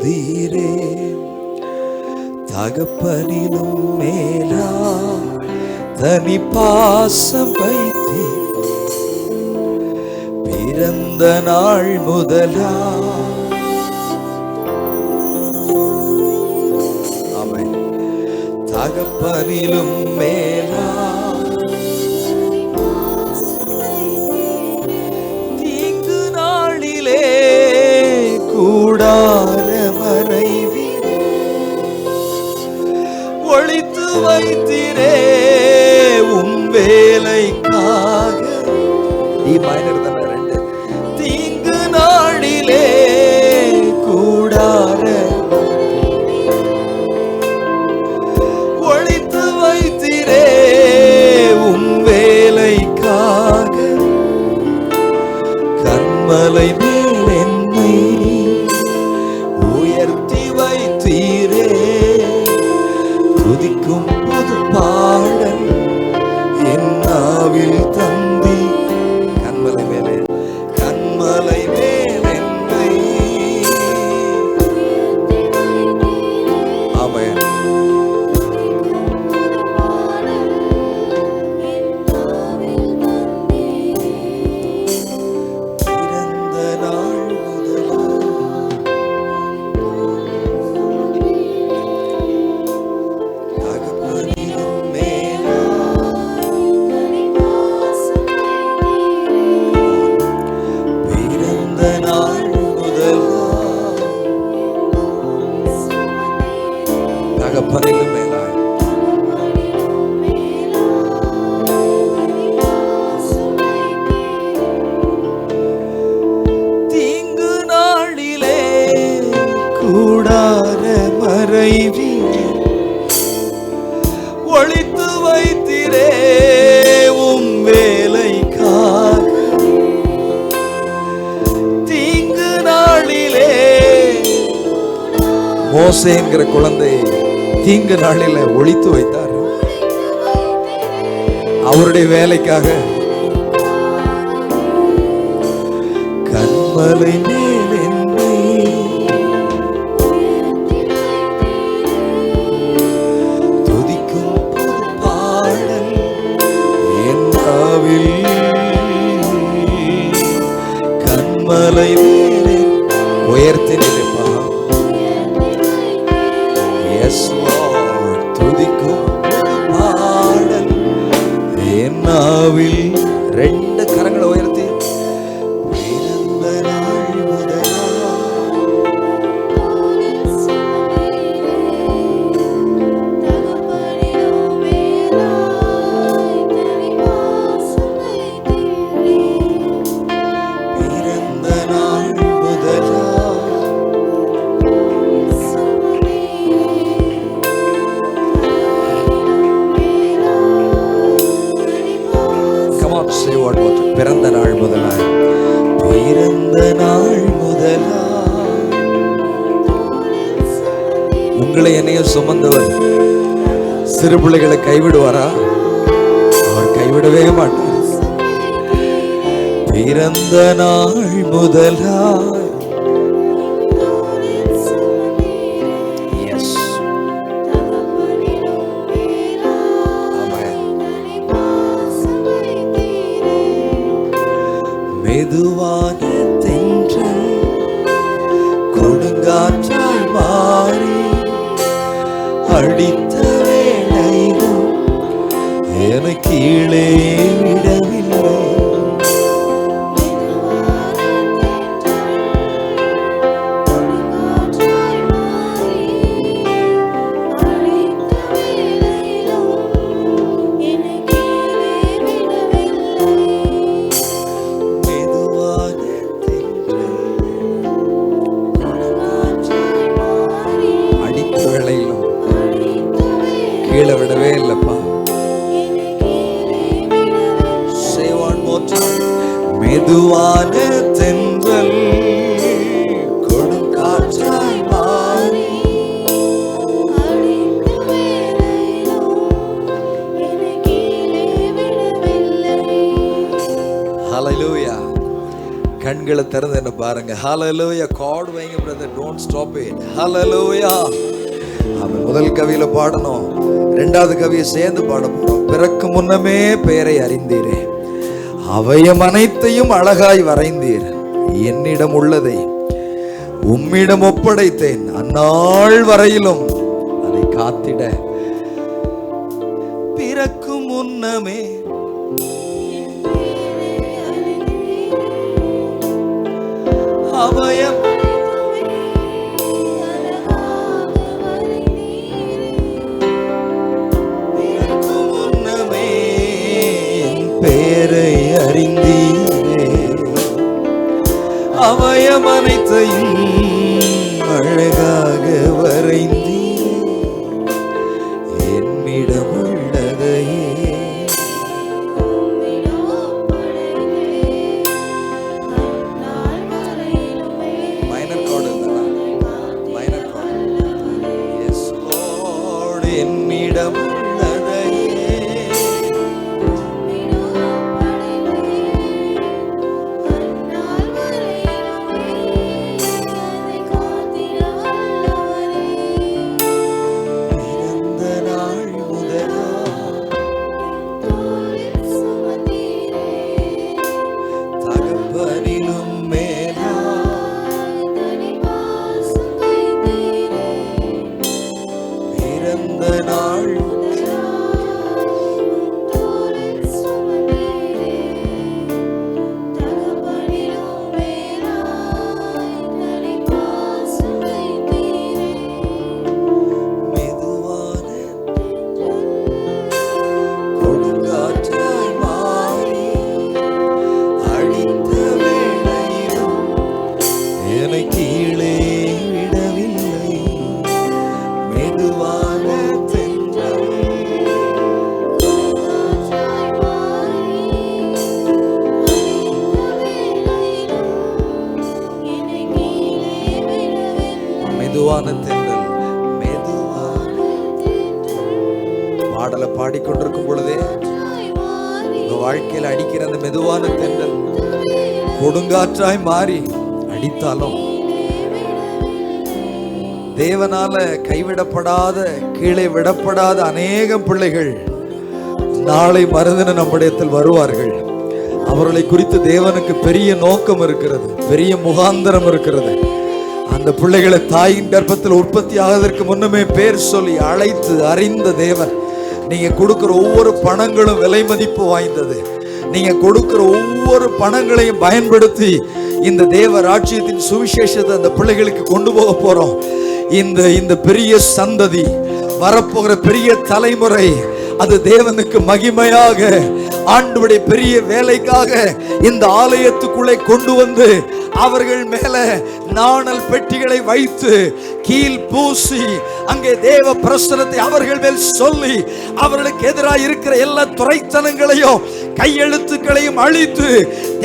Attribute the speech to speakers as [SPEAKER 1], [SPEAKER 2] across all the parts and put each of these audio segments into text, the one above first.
[SPEAKER 1] தந்தீரே, தகப்பனிலும் மேலா தனி பாசம் வைத்தே, பிறந்த நாள் முதலா. ஆமென். தகப்பனிலும் மேலா தீங்கு நாளிலே கூடார மறைவி ஒளித்து வைத்திரே, உம் வேலைக்காக. தீங்கு நாளிலே கூடார ஒளித்து வைத்திரே, உம் வேலைக்காக. கண்மலை மேல் என்னை உயர்த்தி வைத்தீரே, துதிக்கும் புது பாடல் என் நாவில் தந்தி. கண்மலை மேலே, கண்மலை மேல் என்னை. ஆமென். பிறந்த நாள் முதலா தகப்பனிலும் மேலா பிறந்த நாள் முதலா தகப்பனிலும் மேலா தீங்கு நாளிலே கூடார மறைவி ஒளித்து வைத்திரே, உம் வேலைக்காக. தீங்கு நாளிலே மோசே என்கிற குழந்தை தீங்கு நாளில ஒளித்து வைத்தார், அவருடைய வேலைக்காக. கண்மலை மேல் என்னை துதிக்கும் புது பாடல் என் நாவில். கண்மலை மேலே உயர்த்தி நிலைப்பா. S Lord. துதிக்கும் புது பாடல் என் நாவில். ரெண்டு கரங்களை உயர்த்தி பிறந்த நாள் முதலா பிறந்த நாள் முதலா Come on, say one more time. பிறந்த நாள் முதலா, பிறந்த நாள் முதலா. உங்களை என்னையும் சுமந்தவர் சிறு பிள்ளைகளை கைவிடுவாரா? அவர் கைவிடவே மாட்டார். பிறந்த நாள் முதலா. Yes. Amen. மெதுவான தென்றல் கொடுங்காற்றாய் மாறி அடித்த வேளையிலும் என்னை கீழே விடவில்லை. மெதுவான தென்றல் அடித்த வேளையிலும் கீழே விடவே இல்லப்பா. Say one more time. மெதுவான தென்றல் கொடுங்காற்றாய் மாறி ஹல்லேலூயா. கண்கள் கண்களை திறந்து என்ன பாருங்க. ஹல்லேலூயா. காட் வைங்க பிரதர், டோன்ட் ஸ்டாப் இட். ஹல்லேலூயா. அவன் முதல் கவியில பாடணும், இரண்டாவது கவியை சேர்ந்து பாட போறோம். பிறக்கு முன்னமே பெயரை அறிந்தீரே, அவயம் அனைத்தையும் அழகாய் வரைந்தீர், என்னிடம் உள்ளதை உம்மிடம் ஒப்படைத்தேன், அந்நாள் வரையிலும் அதை காத்திட. பிறக்கும் முன்னமே அவயம் பிறக்கும் முன்னமே பேரை அறிந்தீரே, அவயம் அனைத்தையும் அழகாக வரைந்தீர், என்னிடம் உள்ளதையே. Minor card, minor card. Yes Lord, என்னிடம் பாடலை பாடிக்கொண்டிருக்கும் பொழுதே உங்க வாழ்க்கையில் அடிக்கிற அந்த மெதுவான தென்றல் கொடுங்காற்றாய் மாறி அடித்தாலும் தேவனால கைவிடப்படாத, கீழே விடப்படாத அநேகம் பிள்ளைகள் நாளை மறுதினம் நம்மிடத்தில் வருவார்கள். அவர்களை குறித்து தேவனுக்கு பெரிய நோக்கம் இருக்கிறது, பெரிய முகாந்தரம் இருக்கிறது. அந்த பிள்ளைகளை தாயின் கர்ப்பத்தில் உற்பத்தி ஆவதற்கு முன்னமே பேர் சொல்லி அழைத்து அறிந்த தேவன். நீங்க கொடுக்கிற ஒவ்வொரு பணங்களும் விலை மதிப்பு வாய்ந்தது. நீங்க கொடுக்கிற ஒவ்வொரு பணங்களையும் பயன்படுத்தி இந்த தேவ ராஜ்யத்தின் சுவிசேஷத்தை அந்த பிள்ளைகளுக்கு கொண்டு போக போறோம். இந்த பெரிய சந்ததி, வரப்போகிற பெரிய தலைமுறை, அது தேவனுக்கு மகிமையாக, ஆண்டவருடைய பெரிய வேலைக்காக இந்த ஆலயத்துக்குள்ளே கொண்டு வந்து அவர்கள் மேல நாணல் பெட்டிகளை வைத்து கீழ் பூசி அங்கே தேவ பிரசனத்தை அவர்கள் மேல் சொல்லி அவர்களுக்கு எதிராக இருக்கிற எல்லா துரைத்தனங்களையும் கையெழுத்துக்களையும் அழித்து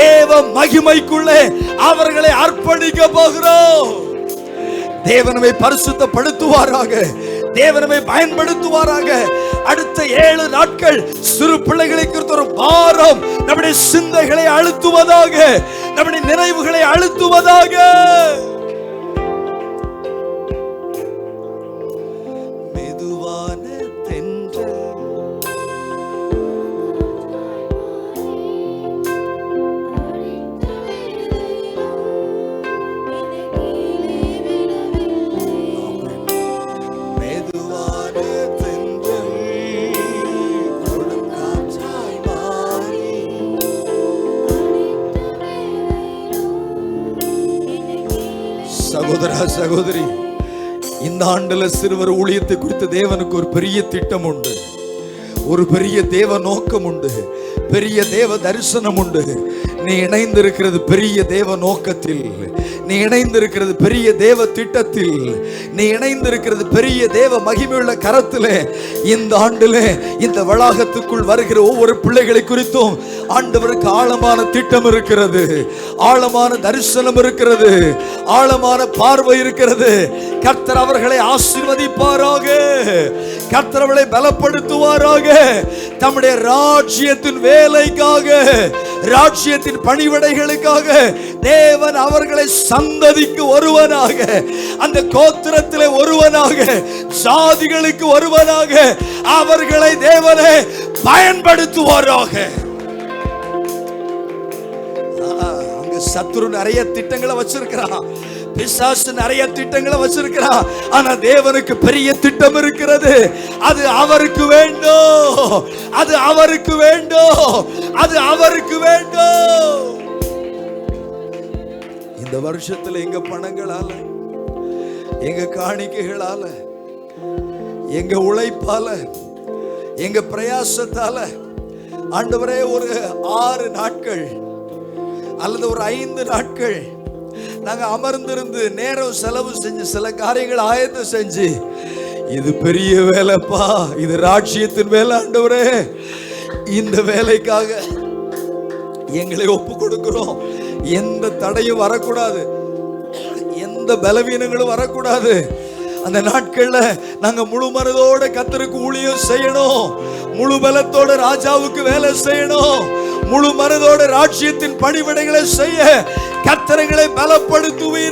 [SPEAKER 1] தேவ மகிமைக்குள்ளே அவர்களை அர்ப்பணிக்க போகிறோம். தேவனவை பரிசுத்தப்படுத்துவாராக, தேவனவை பயன்படுத்துவாராக. அடுத்த 7 நாட்கள் சிறு பிள்ளைகளை குறித்த ஒரு பாரம் நம்முடைய சிந்தைகளை அழுத்துவதாக, நம்முடைய நினைவுகளை அழுத்துவதாக. மெதுவான தென்றல் சகோதரா, சகோதரி, இந்த ஆண்டுல சிறுவர் ஊழியத்தை குறித்து தேவனுக்கு ஒரு பெரிய திட்டம் உண்டு, ஒரு பெரிய தேவ நோக்கம் உண்டு, பெரிய தேவ தரிசனம் உண்டு. நீ இணைந்திருக்கிறது பெரிய தேவ நோக்கத்தில், நீ இணைந்திருக்கிறது பெரிய தேவ திட்டத்தில், நீ இணைந்திருக்கிறது பெரிய தேவ மகிமையுள்ள கரத்திலே. இந்த ஆண்டிலே இந்த வளாகத்துக்குள் வருகிற ஒவ்வொரு பிள்ளைகளை குறித்தும் ஆண்டவருக்கு ஆழமான திட்டம் இருக்கிறது, ஆழமான தரிசனம் இருக்கிறது, ஆழமான பார்வை இருக்கிறது. கர்த்தர் அவர்களை ஆசீர்வதிப்பாராக. கர்த்தர் அவர்களை பலப்படுத்துவாராக. தம்முடைய ராஜ்யத்தின் வேலைக்காக, ராஜ்யத்தின் பணிவிடைகளுக்காக தேவன் அவர்களை சந்ததிக்கு ஒருவனாக, அந்த கோத்திரத்திலே ஒருவனாக, சாதிகளுக்கு ஒருவனாக அவர்களை தேவனே பயன்படுத்துவாராக. அங்க சத்துரு நிறைய திட்டங்களை வச்சிருக்கிறான், பிசாசு நிறைய திட்டங்களை வச்சிருக்கிறான். ஆனா தேவனுக்கு பெரிய திட்டம் இருக்கிறது. அது அவருக்கு வேண்டும், அது அவருக்கு வேண்டும், அது அவருக்கு வேண்டும். இந்த வருஷத்துல எங்க பணங்களால, எங்க காணிக்கைகளால, எங்க உழைப்பால, எங்க பிரயாசத்தால ஆண்டவரே ஒரு 6 நாட்கள் அல்லது ஒரு 5 நாட்கள் நாங்க அமர்ந்திருந்து நேரம் செலவு செஞ்சு சில காரியங்கள் ஆயத்தம் செஞ்சு, இது பெரிய வேலைப்பா, இது ராஜ்யத்தின் வேலை ஆண்டவரே, இந்த வேலைக்காக எங்களை ஒப்பு கொடுக்கிறோம். எந்த தடையும் வரக்கூடாது, எந்த பலவீனங்களும் வரக்கூடாது. அந்த நாட்கள்ல நாங்க முழு மனதோட கர்த்தருக்கு ஊழியம் செய்யணும், முழு பலத்தோட ராஜாவுக்கு வேலை செய்யணும், முழு மனதோட ராஜ்யத்தின் பணிவிடைகளை செய்ய கர்த்தர்களை பலப்படுத்துவீர்.